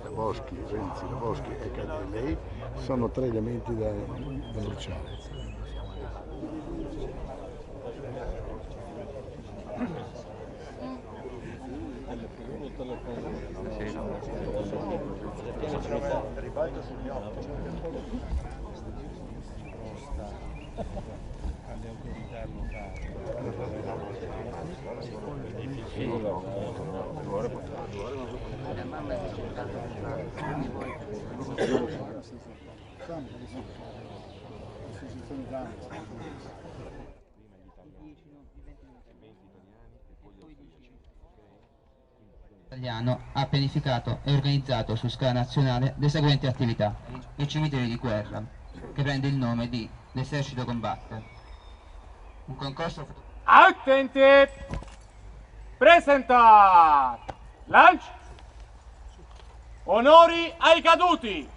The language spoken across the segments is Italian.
La Boschi, Renzi, la Boschi e Cadelei sono tre elementi da bruciare. Ribalto sul mio alle autorità Italiano ha pianificato e organizzato su scala nazionale le seguenti attività: il cimitero di guerra, che prende il nome di L'esercito combatte, un concorso. Attenti! Presenta! Lancio! Onori ai caduti!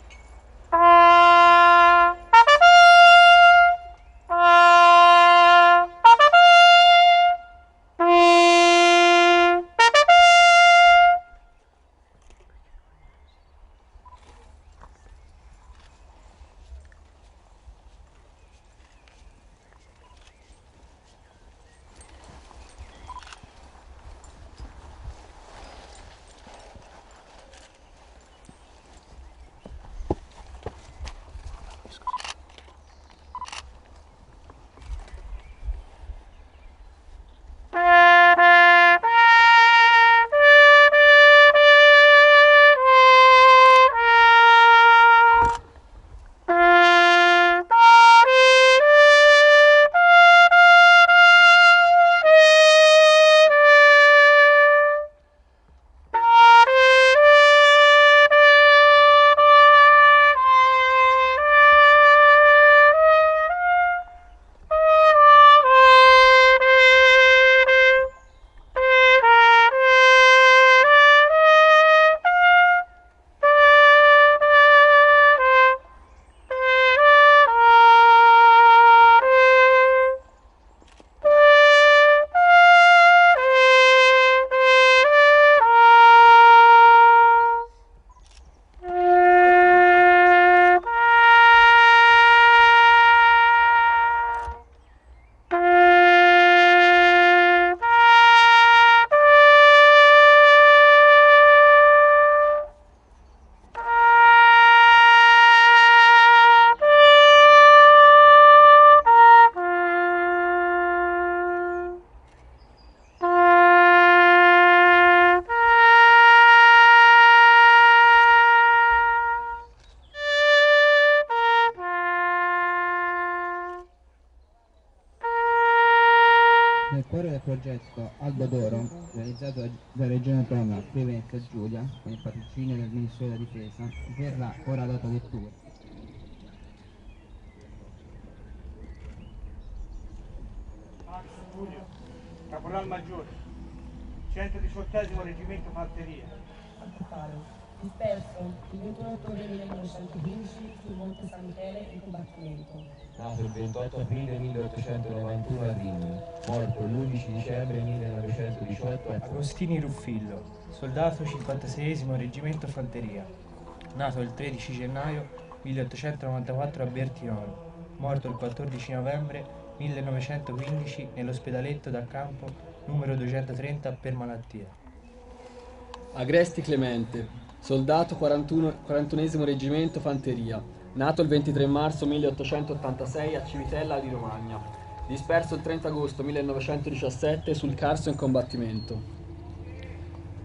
Nel cuore del progetto Albo d'Oro, realizzato dalla Regione Roma, Venezia e Giulia, con il patrocinio del Ministero della Difesa, verrà ora data lettura. Max Giulio, caporal maggiore, 118° reggimento fanteria. Disperso il 21 ottobre 1915 sul Monte San Michele in combattimento. Nato il 28 aprile 1891 a Rimini, morto l'11 dicembre 1918 a Agostini Ruffillo, soldato 56° reggimento fanteria, nato il 13 gennaio 1894 a Bertinoro, morto il 14 novembre 1915 nell'ospedaletto da campo numero 230 per malattia. Agresti Clemente, soldato 41° reggimento fanteria, nato il 23 marzo 1886 a Civitella di Romagna, disperso il 30 agosto 1917 sul Carso in combattimento.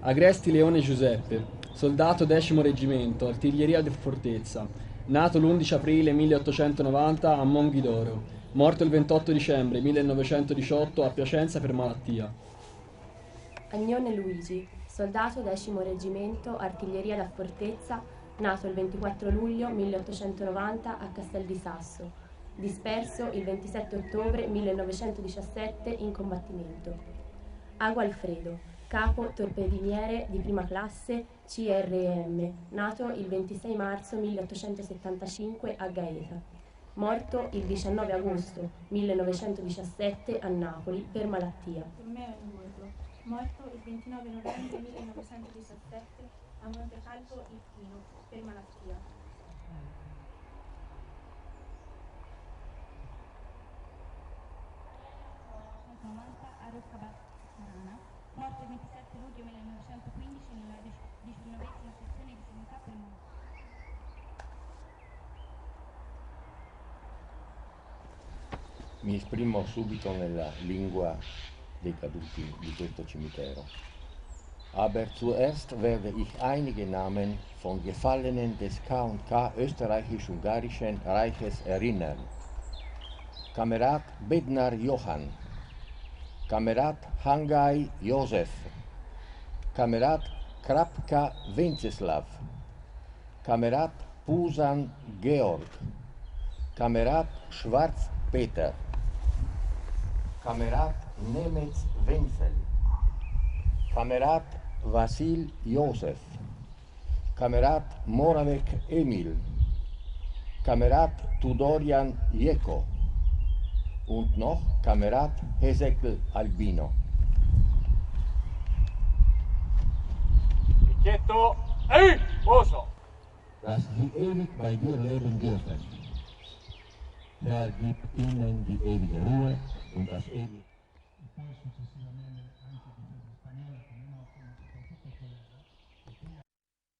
Agresti Leone Giuseppe, soldato 10° reggimento, artiglieria di Fortezza, nato l'11 aprile 1890 a Monghidoro, morto il 28 dicembre 1918 a Piacenza per malattia. Agnone Luigi, soldato 10° reggimento, artiglieria da Fortezza, nato il 24 luglio 1890 a Castel di Sasso, disperso il 27 ottobre 1917 in combattimento. Ago Alfredo, capo torpediniere di prima classe CRM, nato il 26 marzo 1875 a Gaeta, morto il 19 agosto 1917 a Napoli per malattia. Per me è un urlo. morto il 29 novembre 1917 a Montecalvo Irpino per malattia. A Rocca Bassarana, morto il 27 luglio 1915 nella 19ª sezione di sanità per morte. Mi esprimo subito nella lingua dei caduti di questo cimitero. Aber zuerst werde ich einige Namen von Gefallenen des K&K Österreichisch-Ungarischen Reiches erinnern. Kamerad Bednar Johann, Kamerad Hangai Josef, Kamerad Krapka Wenceslav, Kamerad Pusan Georg, Kamerad Schwarz Peter, Kamerad Nemetz Wenzel, Kamerad Vasil Josef, Kamerad Moravec Emil, Kamerad Tudorian Jeko und noch Kamerad Hesekel Albino. Picchietto, ehi, poso! Dass sie ewig bei dir leben dürfen. Herr, gib ihnen die ewige Ruhe und das ewige. E poi successivamente